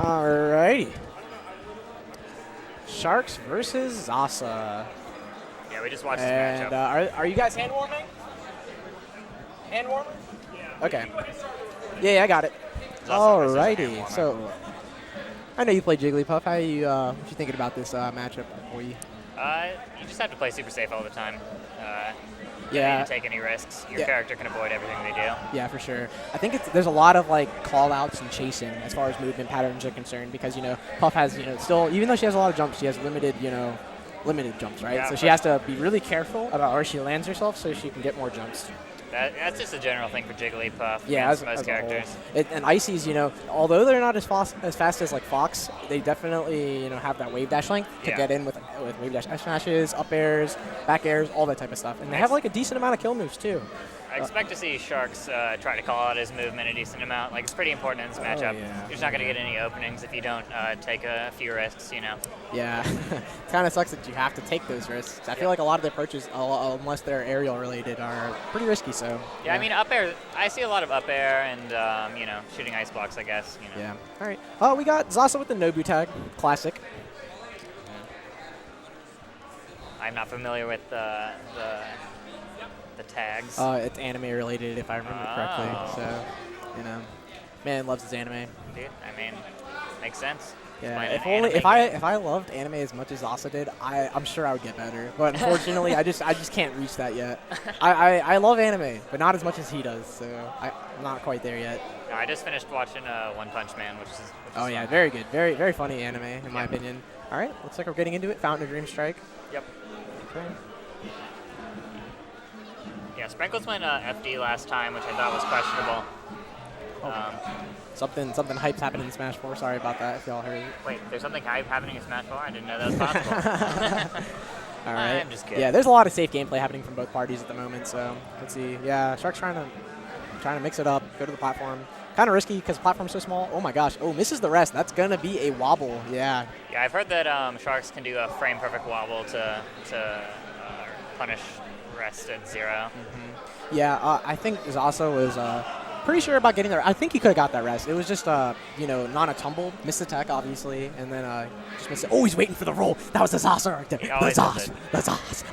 Alrighty. Sharkz versus Zasa. Yeah, we just watched this And matchup. are you guys hand warming? Hand warming? Yeah. Okay. Yeah, I got it. Alrighty. So, I know you play Jigglypuff. How you what you thinking about this matchup for you? You just have to play super safe all the time. You Yeah. don't need to take any risks. Your character can avoid everything they do. Yeah, for sure. I think there's a lot of like call outs and chasing as far as movement patterns are concerned because Puff has still, even though she has a lot of jumps, she has limited jumps, right? Yeah, so she has to be really careful about where she lands herself so she can get more jumps. That's just a general thing for Jigglypuff. Yeah, against most characters. And Icy's, although they're not as fast as like Fox, they definitely have that wave dash length to get in with wave dash smashes, up airs, back airs, all that type of stuff. And they have like a decent amount of kill moves too. I expect to see Sharkz try to call out his movement a decent amount. Like, it's pretty important in this matchup. Yeah. You're just not going to get any openings if you don't take a few risks, Yeah, it kind of sucks that you have to take those risks. I feel like a lot of the approaches, unless they're aerial related, are pretty risky. So yeah, I mean, up air. I see a lot of up air and shooting ice blocks, I guess. Yeah. All right. Oh, we got Zasa with the Nobu tag, classic. I'm not familiar with the tags. It's anime related, if I remember correctly. So, man loves his anime. Dude, I mean, makes sense. Yeah, if I loved anime as much as Zasa did, I'm sure I would get better. But unfortunately, I just can't reach that yet. I love anime, but not as much as he does. So I'm not quite there yet. No, I just finished watching One Punch Man, which is yeah, fun. very good, very very funny anime in my opinion. All right, looks like we're getting into it. Fountain of Dream Strike. Yep. Okay. Yeah, Sprinkles went FD last time, which I thought was questionable. Something hype's happening in Smash 4. Sorry about that if y'all heard it. Wait, there's something hype happening in Smash 4? I didn't know that was possible. All right. I'm just kidding. Yeah, there's a lot of safe gameplay happening from both parties at the moment. So let's see. Yeah, Shark's trying to mix it up, go to the platform. Kind of risky because the platform's so small. Oh my gosh. Oh, misses the rest. That's gonna be a wobble. Yeah. Yeah, I've heard that Sharkz can do a frame perfect wobble to punish rest at 0. Mm-hmm. Yeah, I think Zasa was pretty sure about getting there. I think he could have got that rest. It was just not a tumble, missed attack obviously, and then just missed it. Oh, he's waiting for the roll. That was the Zasa right there. The Zasa.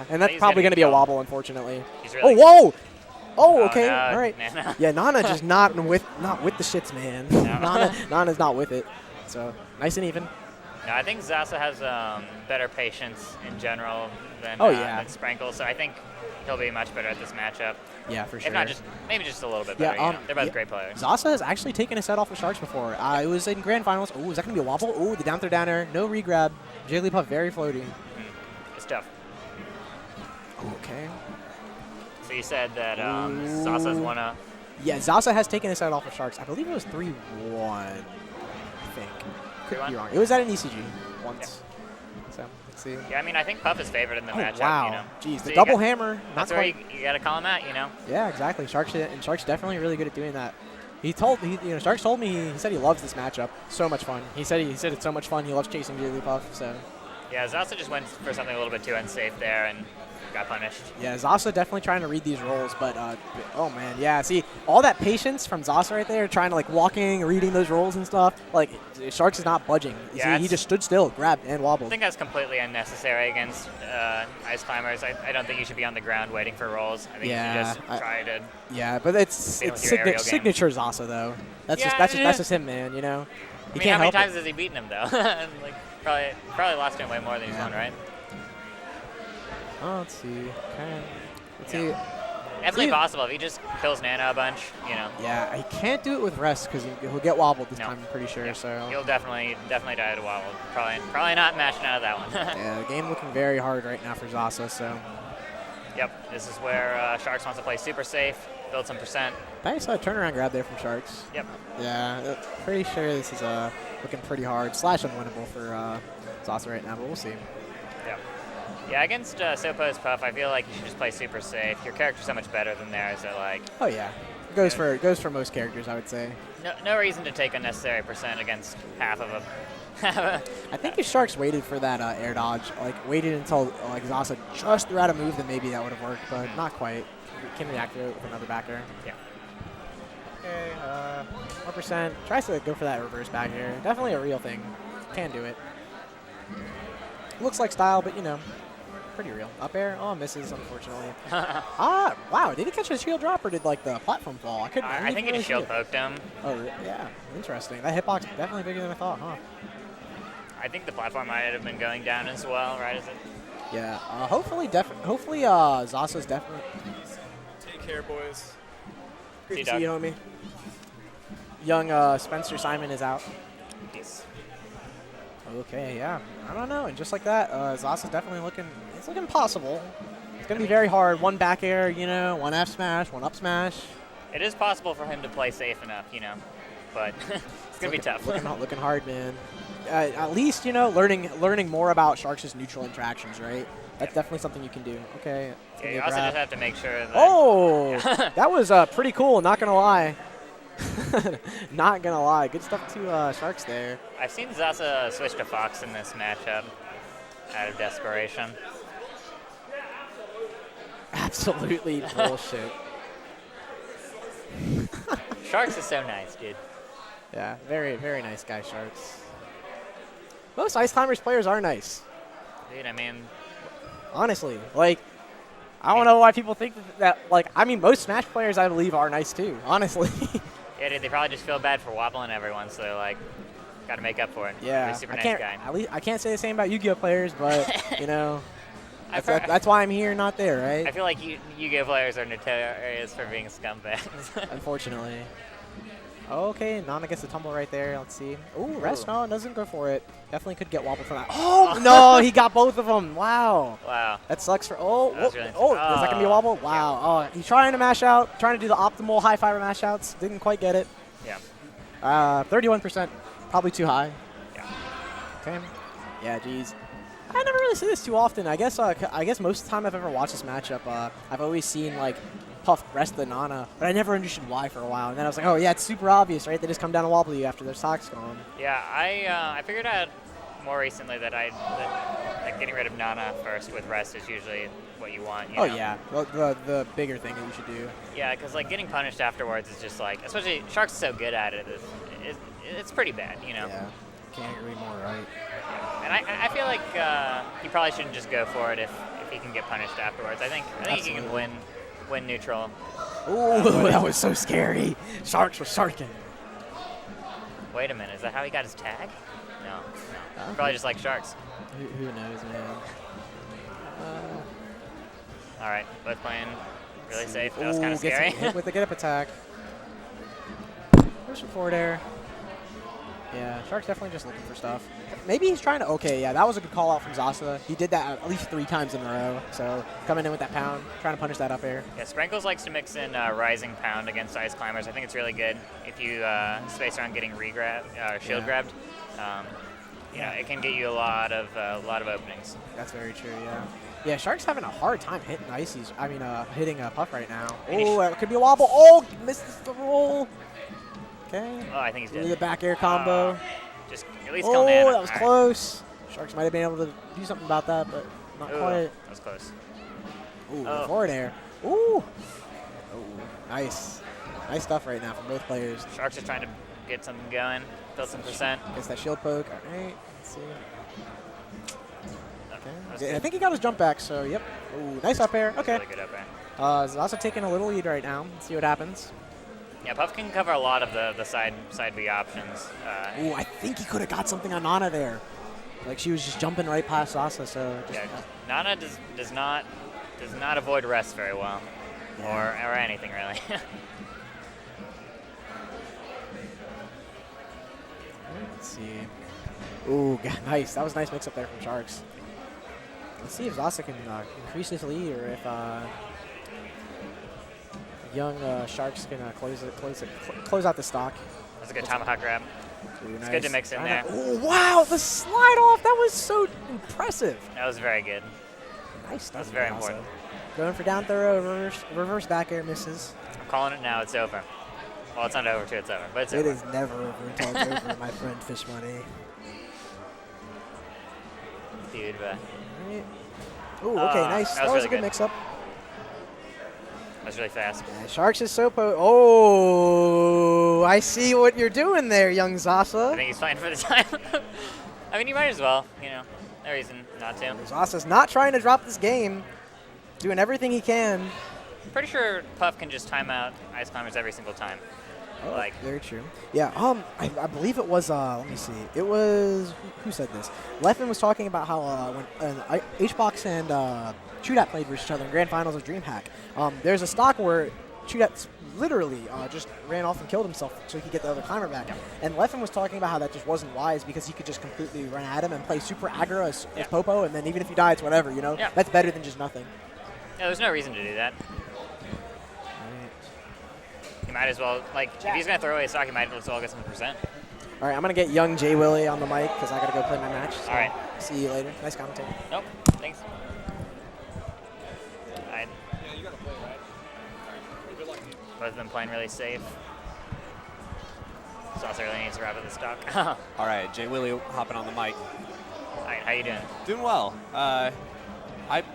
And that's probably going to be a wobble, unfortunately. Really whoa. Oh, okay. No, all right. Nana. Yeah, Nana just not with the shits, man. No. Nana's not with it. So nice and even. No, I think Zasa has better patience in general than Sprinkles, so I think he'll be much better at this matchup. Yeah, for sure. If not, maybe just a little bit better. They're both great players. Zasa has actually taken a set off of Sharkz before. It was in grand finals. Oh, is that going to be a wobble? Oh, the down throw down air. No regrab. Jigglypuff very floaty. It's tough. Okay. So you said that Zasa's won a... Yeah, Zasa has taken a set off of Sharkz. I believe it was 3-1, I think. Could be wrong. It was at an ECG once. Yeah. So, let's see. Yeah, I mean, I think Puff is favored in the matchup. Wow. Jeez, so the double hammer. That's where you got to call him out, Yeah, exactly. Shark's definitely really good at doing that. Sharkz told me he said he loves this matchup. So much fun. He said it's so much fun. He loves chasing Jigglypuff. So. Yeah, Zasa just went for something a little bit too unsafe there and got punished. Yeah, Zasa definitely trying to read these rolls, but oh man, yeah. See, all that patience from Zasa right there, trying to walking, reading those rolls and stuff. Like Sharkz is not budging. Yeah, see, he just stood still, grabbed and wobbled. I think that's completely unnecessary against ice climbers. I don't think you should be on the ground waiting for rolls. I think you should just try to. Yeah, but it's signature Zasa though. That's just him, man. He how can't many times has he beaten him though? Probably lost him way more than he's won, right? Oh, let's see. Okay. Let's see. Definitely possible if he just kills Nana a bunch, Yeah, he can't do it with rest because he'll get wobbled this time. I'm pretty sure. Yeah. So he'll definitely die at a wobble. Probably not mashing out of that one. Yeah, the game looking very hard right now for Zasa. So. Yep, this is where Sharkz wants to play super safe, build some percent. Nice turnaround grab there from Sharkz. Yep. Yeah, pretty sure this is looking pretty hard / unwinnable for Zasa right now, but we'll see. Yep. Yeah, against Sopo's Puff, I feel like you should just play super safe. Your character's so much better than theirs. So oh yeah, goes for most characters, I would say. No reason to take unnecessary percent against half of a. I think if Sharkz waited for that air dodge, waited until Zasa just threw out a move, then maybe that would have worked, but not quite. Can reactivate with another back air. Yeah. Okay, we're 100%. Tries to go for that reverse back here. Definitely a real thing. Can do it. Looks like style, but, you know, pretty real. Up air? Oh, misses, unfortunately. Wow. Did he catch a shield drop or did, like, the platform fall? I think he just shield poked him. Oh, yeah. Interesting. That hitbox definitely bigger than I thought, huh? I think the platform might have been going down as well, right? Is it? Yeah. Hopefully, Zasa's definitely. Take care, boys. Great to see you, homie. Young Spencer Simon is out. Peace. Okay, yeah. I don't know. And just like that, Zasa's definitely looking. It's looking possible. It's gonna be very hard. One back air, you know, one F smash, one up smash. It is possible for him to play safe enough, you know, but it's gonna be tough. Looking hard, man. At least, you know, learning more about Sharkz' neutral interactions, right? That's definitely something you can do. Okay. Yeah, you also just have to make sure that. Oh, that was pretty cool. Not gonna lie. Not gonna lie. Good stuff to Sharkz there. I've seen Zasa switch to Fox in this matchup out of desperation. Absolutely bullshit. Sharkz is so nice, dude. Yeah, very, very nice guy, Sharkz. Most Ice Climbers players are nice. Dude, I mean, honestly, like, I don't know why people think that, like, I mean, most Smash players, I believe, are nice too, honestly. Yeah, dude, they probably just feel bad for wobbling everyone, so they're like, got to make up for it. Yeah, He's a super nice guy. At least I can't say the same about Yu-Gi-Oh players, but, you know, that's why I'm here, not there, right? I feel like Yu-Gi-Oh players are notorious for being scumbags. Unfortunately. Okay, Nana gets the tumble right there. Let's see. Ooh, rest. No, doesn't go for it. Definitely could get wobbled from that. Oh, no, he got both of them. Wow. Wow. That sucks for, really is that going to be a wobble? Wow. Yeah. Oh, he's trying to mash out, trying to do the optimal high fiber mash outs. Didn't quite get it. Yeah. 31%, probably too high. Yeah. Okay. Yeah, geez. I never really see this too often. I guess most of the time I've ever watched this matchup, I've always seen, like, Puff rest the Nana, but I never understood why for a while. And then I was like, oh, yeah, it's super obvious, right? They just come down and wobble you after their stock's gone. Yeah, I figured out more recently that like getting rid of Nana first with rest is usually what you want. You know? Yeah, the bigger thing that you should do. Yeah, because like getting punished afterwards is just like, especially Sharkz is so good at it, it's pretty bad, you know. Yeah, can't agree more, right? Yeah. And I feel like he probably shouldn't just go for it if he can get punished afterwards. I think he can win neutral. Ooh, that was so scary. Sharkz was sharking. Wait a minute, is that how he got his tag? No. Probably just like Sharkz. Who knows, man? All right, both playing really safe. That was kind of scary. Hit with the get up attack. Push forward air. Yeah, Sharkz definitely just looking for stuff. Maybe he's trying to. Okay, yeah, that was a good call out from Zasa. He did that at least 3 times in a row. So coming in with that pound, trying to punish that up air. Yeah, Sprinkles likes to mix in Rising Pound against Ice Climbers. I think it's really good if you space around getting shield grabbed. Yeah, it can get you a lot of openings. That's very true. Yeah. Yeah, Shark's having a hard time hitting ices. I mean, hitting a Puff right now. Oh, it could be a wobble. Oh, misses the roll. Okay. Oh, I think he's dead. The back air combo. Just at least kill Nana. Oh, that was close. Sharkz might have been able to do something about that, but not quite. That was close. Ooh, forward air. Ooh. Oh, nice. Nice stuff right now from both players. Sharkz is trying to get something going, build some percent. Gets that shield poke. All right. Let's see. Okay. I think he got his jump back, so yep. Ooh, nice up air. Okay. Really good up air. Zasa taking a little lead right now. Let's see what happens. Yeah, Puff can cover a lot of the side B options. Ooh, I think he could have got something on Nana there. Like she was just jumping right past Zasa, so. Nana does not avoid rest very well, or anything really. Let's see. Ooh, nice. That was a nice mix up there from Sharkz. Let's see if Zasa can increase his lead, or if young Sharkz can close out the stock. That's a good tomahawk grab. Ooh, it's good to mix in there. Oh, wow, the slide off. That was so impressive. That was very good. Nice stuff. That's very important. Going for down throw, reverse back air misses. I'm calling it now. It's over. Well, it's not over till it's over, but it's over. It is never over until it's over, my friend Fish Money. Dude, but. Ooh, okay, nice. That was really a good mix-up. That was really fast. Yeah, Sharkz is so Oh, I see what you're doing there, young I Zasa. think he's playing for the time. I mean, you might as well. No reason not to. Zasa's not trying to drop this game. Doing everything he can. I'm pretty sure Puff can just time out Ice Climbers every single time. Oh, very true. Yeah, I believe it was, let me see. It was, who said this? Leffen was talking about how when HBox and Chudat played versus each other in Grand Finals of DreamHack, there's a stock where Chudat literally just ran off and killed himself so he could get the other climber back. Yeah. And Leffen was talking about how that just wasn't wise because he could just completely run at him and play super aggro as Popo, and then even if you die, it's whatever, Yeah. That's better than just nothing. Yeah, there's no reason to do that. You might as well, if he's going to throw away a stock, you might as well get some percent. All right, I'm going to get young Jay Willie on the mic because I got to go play my match. So all right. See you later. Nice commentating. Nope. Thanks. Yeah, you got to play, right? Good luck. Both of them playing really safe. Sauce really needs to wrap up the stock. All right, Jay Willie hopping on the mic. All right, how you doing? Doing well. I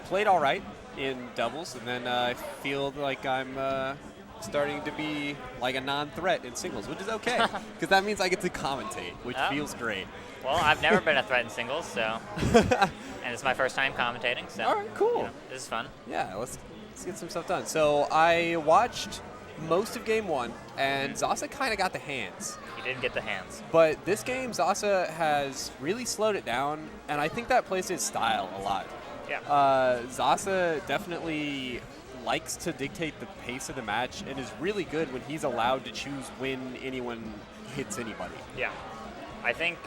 played all right in doubles, and then I feel like I'm starting to be like a non-threat in singles, which is okay, because that means I get to commentate, which feels great. Well, I've never been a threat in singles, so and it's my first time commentating, so all right, cool. This is fun. Yeah, let's get some stuff done. So I watched most of game one, and Zasa kind of got the hands. He did get the hands. But this game, Zasa has really slowed it down, and I think that plays his style a lot. Yeah. Zasa definitely likes to dictate the pace of the match and is really good when he's allowed to choose when anyone hits anybody. Yeah. I think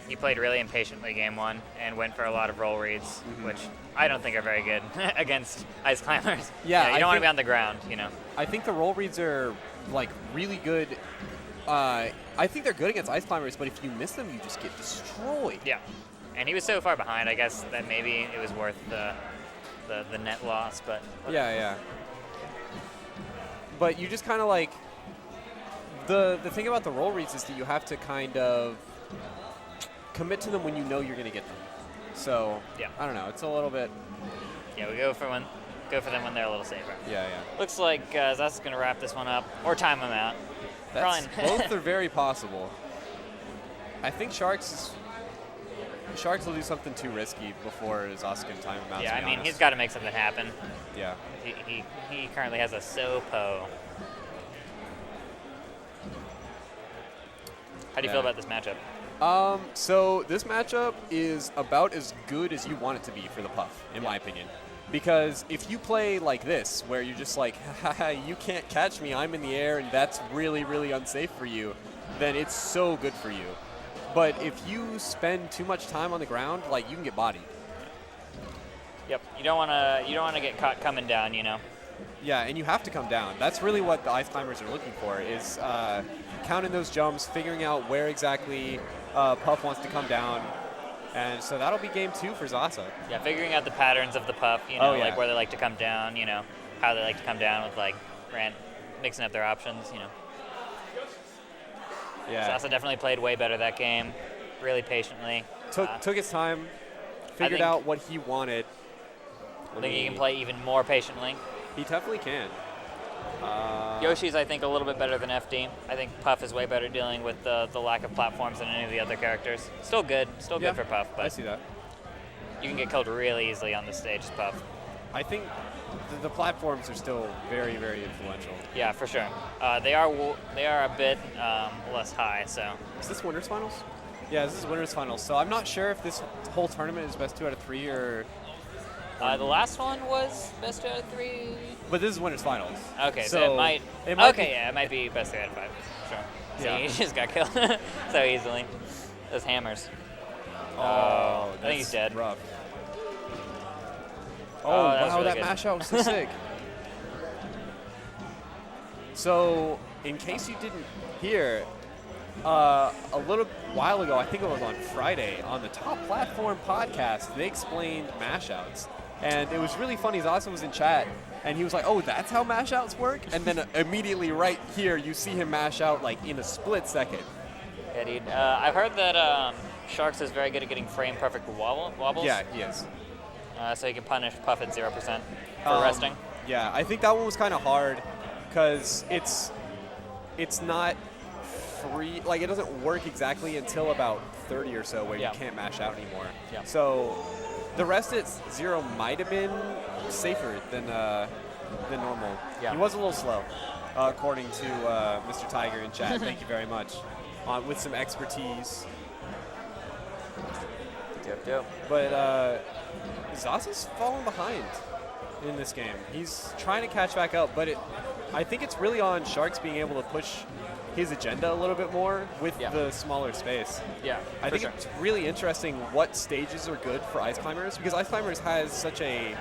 he played really impatiently game one and went for a lot of roll reads, which I don't think are very good against ice climbers. Yeah, you don't want to be on the ground, I think the roll reads are really good. I think they're good against ice climbers, but if you miss them, you just get destroyed. Yeah. And he was so far behind, I guess that maybe it was worth the net loss, but Yeah. But you just kind of the thing about the roll reads is that you have to kind of commit to them when you know you're going to get them. So yeah. I don't know. It's a little bit. Yeah, we go for them when they're a little safer. Yeah. Looks like Zasa's going to wrap this one up or time him out. Both are very possible. I think Sharkz will do something too risky before Zasa can time him out. Yeah, I mean, he's got to make something happen. Yeah. He currently has a Sopo. How do you feel about this matchup? So this matchup is about as good as you want it to be for the Puff, in my opinion. Because if you play like this, where you're just like, haha, you can't catch me, I'm in the air, and that's really, really unsafe for you, then it's so good for you. But if you spend too much time on the ground, you can get bodied. Yep, you don't want to get caught coming down, Yeah, and you have to come down. That's really what the ice climbers are looking for, is counting those jumps, figuring out where exactly Puff wants to come down. And so that'll be game two for Zasa. Yeah, figuring out the patterns of the Puff, where they like to come down, how they like to come down with mixing up their options, Yeah. Zasa definitely played way better that game, really patiently. Took his time, figured out what he wanted. I think he can play even more patiently. He definitely can. Yoshi's, I think, a little bit better than FD. I think Puff is way better dealing with the lack of platforms than any of the other characters. Still good for Puff, but I see that. You can get killed really easily on this stage as Puff. I think the platforms are still very, very influential. Yeah, for sure. They are a bit less high. So. Is this winners finals? Yeah, this is winners finals. So I'm not sure if this whole tournament is best 2 out of 3 or. The last one was best 2 out of 3. But this is winners finals. Okay, so it might it might be best 3 out of 5. Sure. Yeah. See, he just got killed so easily. Those hammers. I think he's dead. Rough. That was wow, really that good. mash out was so sick. So, in case you didn't hear, a little while ago, I think it was on Friday, on the Top Platform podcast, they explained mashouts. And it was really funny. Zasa was in chat, and he was like, oh, that's how mashouts work? And then immediately right here, you see him mash out in a split second. Yeah, dude. I've heard that Sharkz is very good at getting frame perfect wobbles. Yeah, he is. So he can punish Puff at 0% for resting. Yeah, I think that one was kind of hard because it's not free, like it doesn't work exactly until about 30 or so where Yeah. you can't mash out anymore. Yeah. So the rest at 0 might have been safer than normal. Yeah. He was a little slow, according to Mr. Tiger in chat. Thank you very much. With some expertise. Yep. But Zasa's falling behind in this game. He's trying to catch back up, but I think it's really on Sharkz being able to push his agenda a little bit more with Yeah. the smaller space. Yeah, I think it's really interesting what stages are good for Ice Climbers, because Ice Climbers has such a,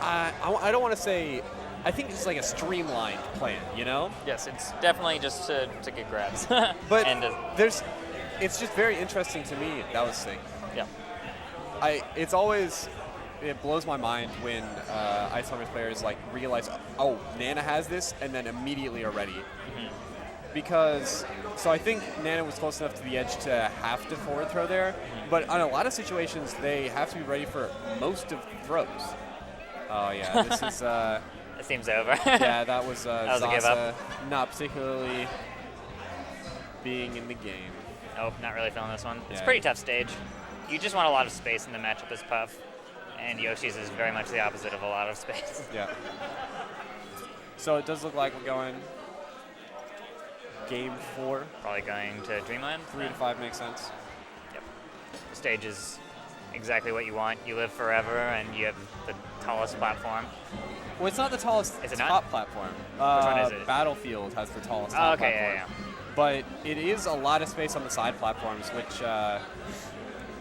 I don't want to say, I think it's like a streamlined plan, you know? Yes, it's definitely just to get grabs. But and it's just very interesting to me. That was sick. yeah. It blows my mind when Ice Climbers players like realize, oh, Nana has this, and then immediately are ready. Because, so I think Nana was close enough to the edge to have to forward throw there, but on a lot of situations, they have to be ready for most of the throws. Oh yeah, this is, It seems over. yeah, that was was a give Zasa up. not particularly being in the game. Nope, not really feeling this one. It's a Yeah. pretty tough stage. You just want a lot of space in the matchup as Puff, and Yoshi's is very much the opposite of a lot of space. Yeah. So it does look like we're going game 4. Probably going to Dreamland. 3 to 5 makes sense. Yep. The stage is exactly what you want. You live forever, and you have the tallest platform. Well, it's not the tallest Is it not? top platform. Which one is it? Battlefield has the tallest Oh, top okay, platform. yeah. But it is a lot of space on the side platforms, which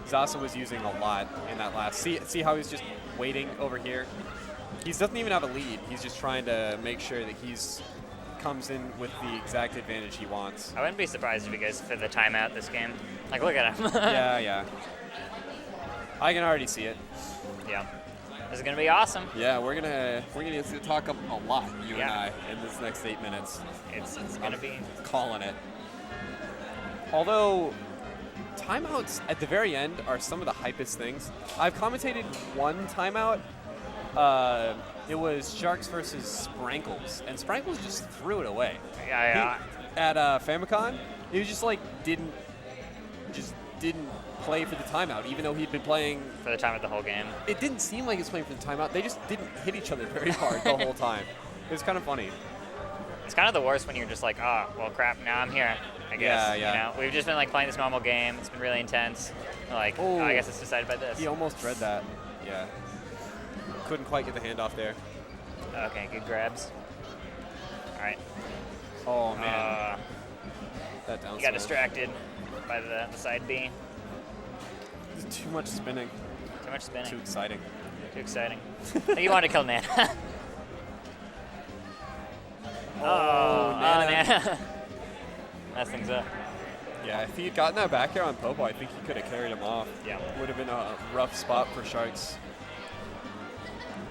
Zasa was using a lot in that last. See how he's just waiting over here? He doesn't even have a lead. He's just trying to make sure that he's comes in with the exact advantage he wants. I wouldn't be surprised if you guys for the timeout this game. Like, look at him. Yeah. I can already see it. Yeah. This is gonna be awesome. Yeah, we're gonna talk a lot, you and Yeah. I, in this next 8 minutes. It's gonna be. Calling it. Although timeouts at the very end are some of the hypest things. I've commentated one timeout. It was Sharkz versus Sprankles, and Sprankles just threw it away. Yeah. At Famicom, he was just like didn't play for the timeout, even though he'd been playing. For the time of the whole game. It didn't seem like he was playing for the timeout. They just didn't hit each other very hard the whole time. It was kind of funny. It's kind of the worst when you're just like, oh, well, crap, now I'm here, I guess. Yeah. You know, we've just been like playing this normal game. It's been really intense. We're like, oh, I guess it's decided by this. He almost read that. Yeah. Couldn't quite get the handoff there. Okay, good grabs. All right. Oh, man. That down You got smash. distracted by the side B. Too much spinning. Too much spinning. Too exciting. Too exciting. I think you wanted to kill Nana. Nana. Mess things up. Yeah, if he had gotten that back air on Popo, I think he could have carried him off. Yeah. Would have been a rough spot for Sharkz.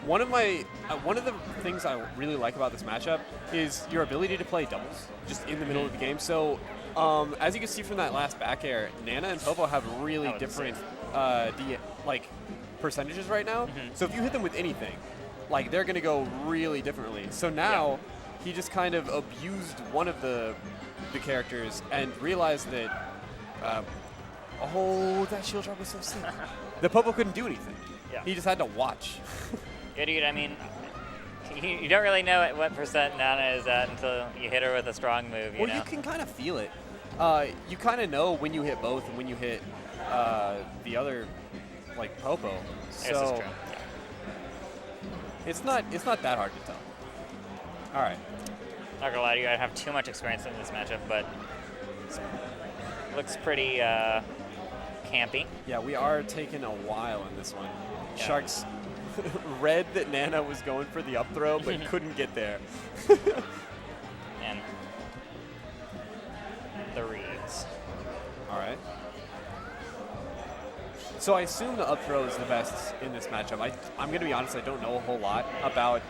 One of the things I really like about this matchup is your ability to play doubles just in the middle of the game. So, as you can see from that last back air, Nana and Popo have really That was different percentages right now. So if you hit them with anything, like they're gonna go really differently. So now he just kind of abused one of the characters and realized that that shield drop was so sick. The Popo couldn't do anything. Yeah. He just had to watch. Yeah, dude, I mean, you don't really know what percent Nana is at until you hit her with a strong move, you know? You can kind of feel it. You kind of know when you hit both and when you hit the other, like Popo. This is So true. it's not that hard to tell. All right. Not gonna lie to you, I have too much experience in this matchup, but it looks pretty campy. Yeah, we are taking a while in this one. Yeah. Sharkz read that Nana was going for the up throw, but couldn't get there. And the reads. All right. So I assume the up throw is the best in this matchup. I'm going to be honest, I don't know a whole lot about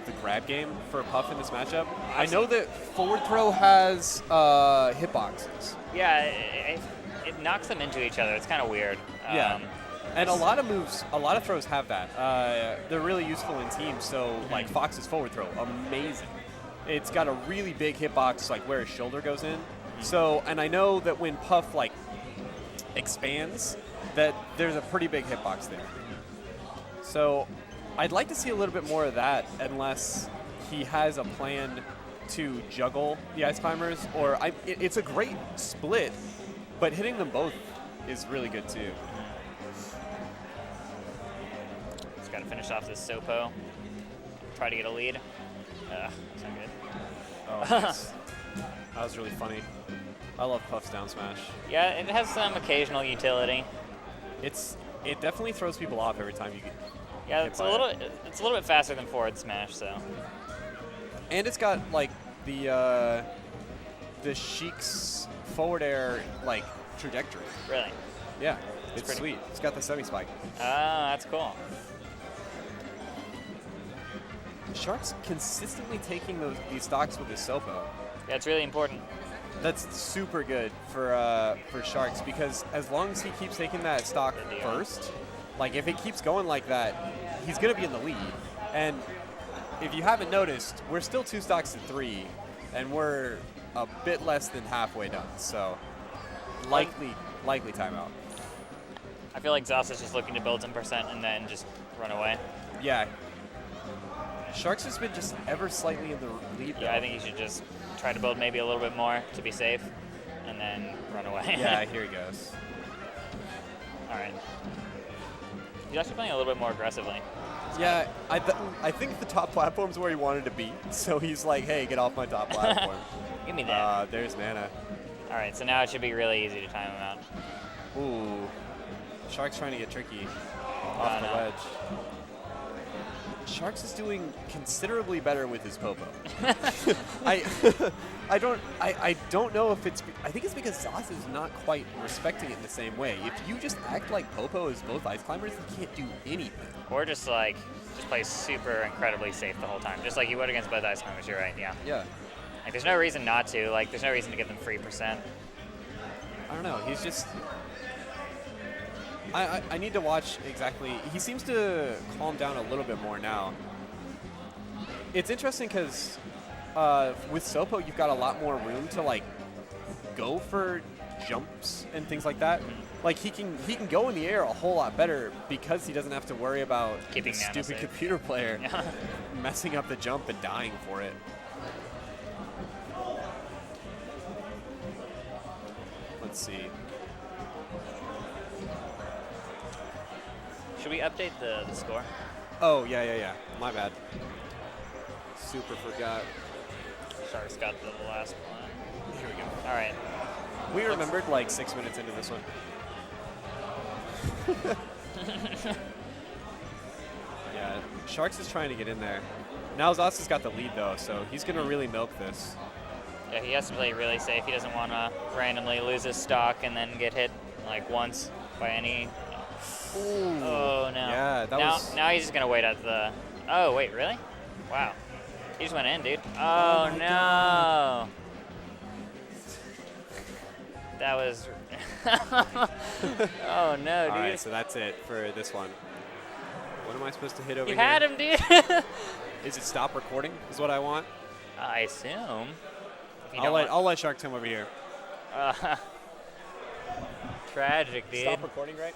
the grab game for Puff in this matchup. I know that forward throw has hitboxes. Yeah, it knocks them into each other. It's kind of weird. Yeah. And a lot of throws have that. They're really useful in teams. So like Fox's forward throw, amazing. It's got a really big hitbox, like where his shoulder goes in. So, and I know that when Puff like expands, that there's a pretty big hitbox there. So, I'd like to see a little bit more of that, unless he has a plan to juggle the Ice Climbers, or it's a great split, but hitting them both is really good too. Just got to finish off this Sopo. Try to get a lead. That's not good. Oh, nice. That was really funny. I love Puff's down smash. Yeah, it has some occasional utility. It definitely throws people off every time you get. Yeah, it's a little bit faster than forward smash, so. And it's got like the Sheik's forward air like trajectory. Really? Yeah, it's sweet. It's got the semi spike. Oh, that's cool. Sharkz consistently taking these stocks with his Sopo. Yeah, it's really important. That's super good for Sharkz, because as long as he keeps taking that stock first, like if it keeps going like that, he's gonna be in the lead. And if you haven't noticed, we're still 2 stocks to 3, and we're a bit less than halfway done. So likely timeout. I feel like Zasa's just looking to build some percent and then just run away. Yeah. Sharkz has been just ever slightly in the lead. Yeah, I think he should just try to build maybe a little bit more to be safe, and then run away. Yeah, here he goes. All right. He's actually playing a little bit more aggressively. Yeah, I think the top platform's where he wanted to be, so he's like, hey, get off my top platform. Give me that. There's Nana. All right, so now it should be really easy to time him out. Ooh. Sharkz trying to get tricky off the ledge. Sharkz is doing considerably better with his Popo. I don't know if it's. I think it's because Zasa is not quite respecting it in the same way. If you just act like Popo is both Ice Climbers, you can't do anything. Or just play super incredibly safe the whole time, just like you would against both Ice Climbers. You're right. Yeah. Yeah. Like there's no reason not to. Like there's no reason to get them free percent. I don't know. He's just. I need to watch exactly. He seems to calm down a little bit more now. It's interesting because with Sopo, you've got a lot more room to like go for jumps and things like that. Like he can go in the air a whole lot better because he doesn't have to worry about keeping the stupid computer player messing up the jump and dying for it. Let's see. Should we update the score? Oh, yeah. My bad. Super forgot. Sharkz got the last one. Here we go. All right. We remembered like 6 minutes into this one. Yeah, Sharkz is trying to get in there. Now Zasa's got the lead though, so he's going to really milk this. Yeah, he has to play really safe. He doesn't want to randomly lose his stock and then get hit like once by any. Ooh. Oh no. Yeah, now he's just gonna wait at the. Oh wait, really? Wow. He just went in, dude. Oh no. God. That was. Oh no, dude. All right, so that's it for this one. What am I supposed to hit over You here? had him, dude. Is it stop recording? Is what I want? I assume. I'll let Sharkz come over here. Tragic, dude. Stop recording, right?